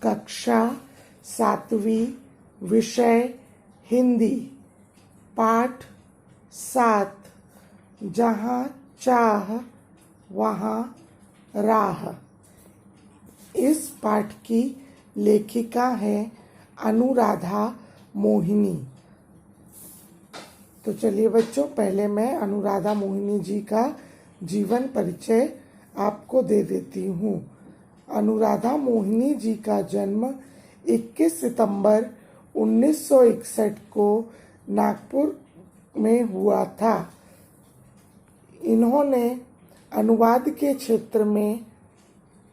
कक्षा 7वीं, विषय हिंदी, पाठ 7, जहाँ चाह वहाँ राह। इस पाठ की लेखिका है अनुराधा मोहिनी। तो चलिए बच्चों, पहले मैं अनुराधा मोहिनी जी का जीवन परिचय आपको दे देती हूँ। अनुराधा मोहिनी जी का जन्म 21 सितंबर 1961 को नागपुर में हुआ था। इन्होंने अनुवाद के क्षेत्र में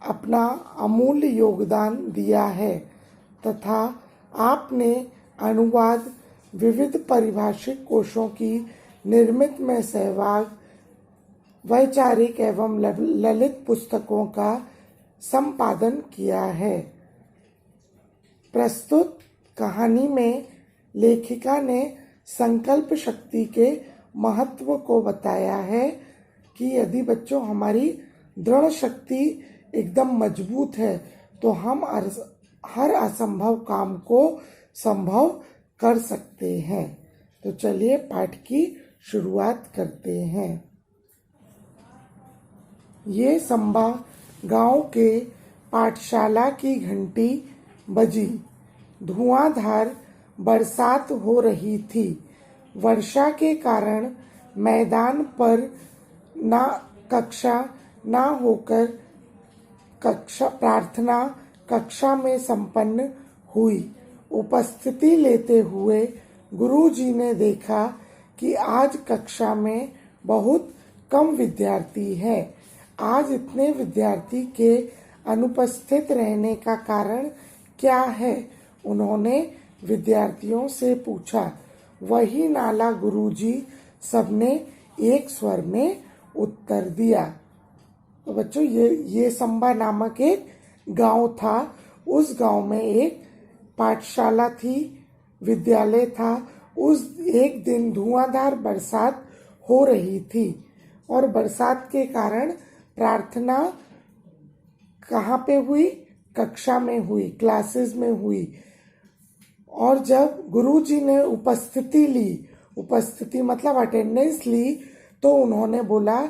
अपना अमूल्य योगदान दिया है तथा आपने अनुवाद, विविध पारिभाषिक कोशों की निर्मित में सहभाग, वैचारिक एवं ललित पुस्तकों का संपादन किया है। प्रस्तुत कहानी में लेखिका ने संकल्प शक्ति के महत्व को बताया है कि यदि बच्चों हमारी दृढ़ शक्ति एकदम मजबूत है तो हम हर असंभव काम को संभव कर सकते हैं। तो चलिए पाठ की शुरुआत करते हैं। ये संभा गांव के पाठशाला की घंटी बजी। धुआंधार बरसात हो रही थी। वर्षा के कारण मैदान पर कक्षा ना होकर प्रार्थना कक्षा में संपन्न हुई। उपस्थिति लेते हुए गुरुजी ने देखा कि आज कक्षा में बहुत कम विद्यार्थी हैं। आज इतने विद्यार्थी के अनुपस्थित रहने का कारण क्या है? उन्होंने विद्यार्थियों से पूछा। वही नाला गुरुजी, सबने एक स्वर में उत्तर दिया। तो बच्चों, ये संभा नामक एक गांव था। उस गांव में एक पाठशाला थी, विद्यालय था। उस एक दिन धुआंधार बरसात हो रही थी और बरसात के कारण प्रार्थना कहाँ पे हुई? कक्षा में हुई, क्लासेस में हुई। और जब गुरुजी ने उपस्थिति मतलब अटेंडेंस ली, तो उन्होंने बोला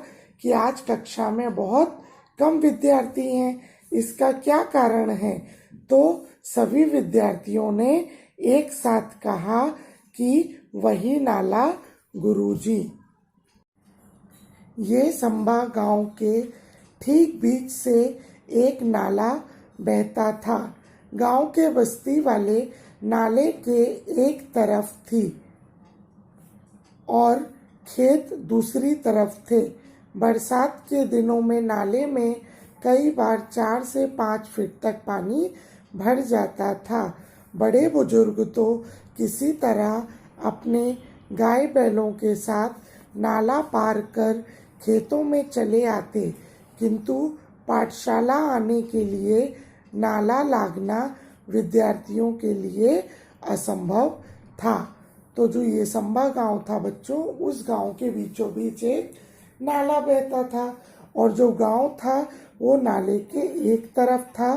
कि आज कक्षा में बहुत कम विद्यार्थी हैं, इसका क्या कारण है? तो सभी विद्यार्थियों ने एक साथ कहा कि वही नाला गुरुजी। ये संभा गांव के ठीक बीच से एक नाला बहता था। गांव के बस्ती वाले नाले के एक तरफ थी और खेत दूसरी तरफ थे। बरसात के दिनों में नाले में कई बार 4 से 5 फीट तक पानी भर जाता था। बड़े बुजुर्ग तो किसी तरह अपने गाय बैलों के साथ नाला पार कर खेतों में चले आते, किंतु पाठशाला आने के लिए नाला लागना विद्यार्थियों के लिए असंभव था। तो जो ये संभा गांव था बच्चों, उस गांव के बीचों बीच एक नाला बहता था और जो गांव था वो नाले के एक तरफ था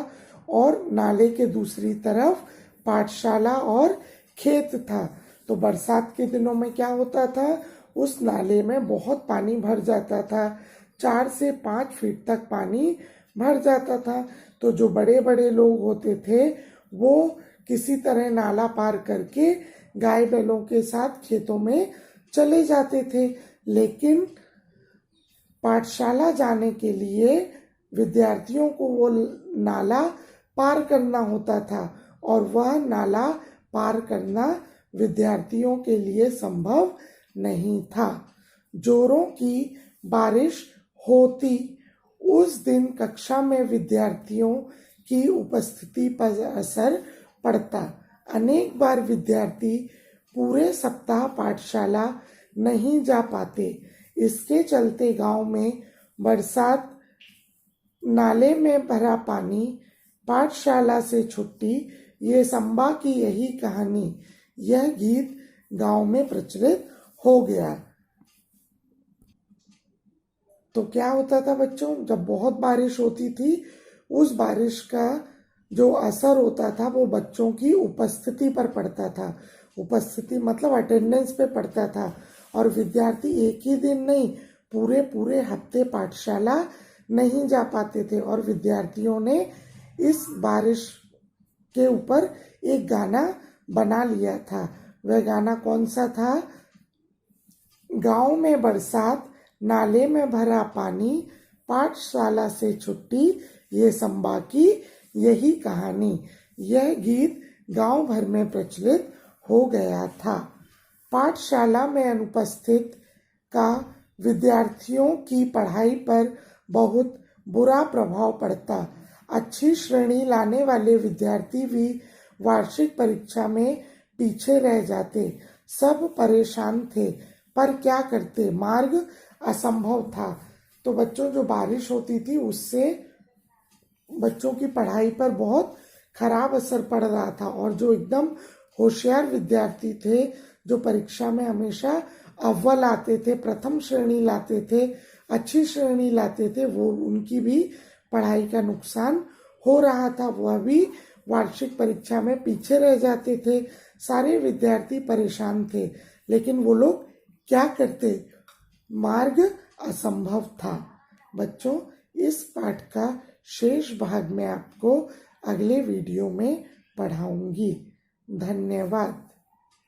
और नाले के दूसरी तरफ पाठशाला और खेत था। तो बरसात के दिनों में क्या होता था? उस नाले में बहुत पानी भर जाता था। 4 से 5 फीट तक पानी भर जाता था। तो जो बड़े बड़े लोग होते थे वो किसी तरह नाला पार करके गाय बैलों के साथ खेतों में चले जाते थे, लेकिन पाठशाला जाने के लिए विद्यार्थियों को वो नाला पार करना होता था और वह नाला पार करना विद्यार्थियों के लिए संभव नहीं था। जोरों की बारिश होती। उस दिन कक्षा में विद्यार्थियों की उपस्थिति पर असर पड़ता। अनेक बार विद्यार्थी पूरे सप्ताह पाठशाला नहीं जा पाते। इसके चलते गांव में बरसात, नाले में भरा पानी, पाठशाला से छुट्टी, ये संभा की यही कहानी, यह गीत गांव में प्रचलित हो गया। तो क्या होता था बच्चों, जब बहुत बारिश होती थी, उस बारिश का जो असर होता था वो बच्चों की उपस्थिति पर पड़ता था। उपस्थिति मतलब अटेंडेंस पे पड़ता था। और विद्यार्थी एक ही दिन नहीं, पूरे पूरे हफ्ते पाठशाला नहीं जा पाते थे। और विद्यार्थियों ने इस बारिश के ऊपर एक गाना बना लिया था। वह गाना कौन सा था? गांव में बरसात, नाले में भरा पानी, पाठशाला से छुट्टी, ये संबा की यही कहानी। यह गीत गांव भर में प्रचलित हो गया था। पाठशाला में अनुपस्थित का विद्यार्थियों की पढ़ाई पर बहुत बुरा प्रभाव पड़ता। अच्छी श्रेणी लाने वाले विद्यार्थी भी वार्षिक परीक्षा में पीछे रह जाते। सब परेशान थे, पर क्या करते, मार्ग असंभव था। तो बच्चों, जो बारिश होती थी उससे बच्चों की पढ़ाई पर बहुत खराब असर पड़ रहा था। और जो एकदम होशियार विद्यार्थी थे, जो परीक्षा में हमेशा अव्वल आते थे, प्रथम श्रेणी लाते थे, अच्छी श्रेणी लाते थे, वो उनकी भी पढ़ाई का नुकसान हो रहा था। वह भी वार्षिक परीक्षा में पीछे रह जाते थे। सारे विद्यार्थी परेशान थे, लेकिन वो लोग क्या करते, मार्ग असंभव था। बच्चों, इस पाठ का शेष भाग मैं आपको अगले वीडियो में पढ़ाऊंगी। धन्यवाद।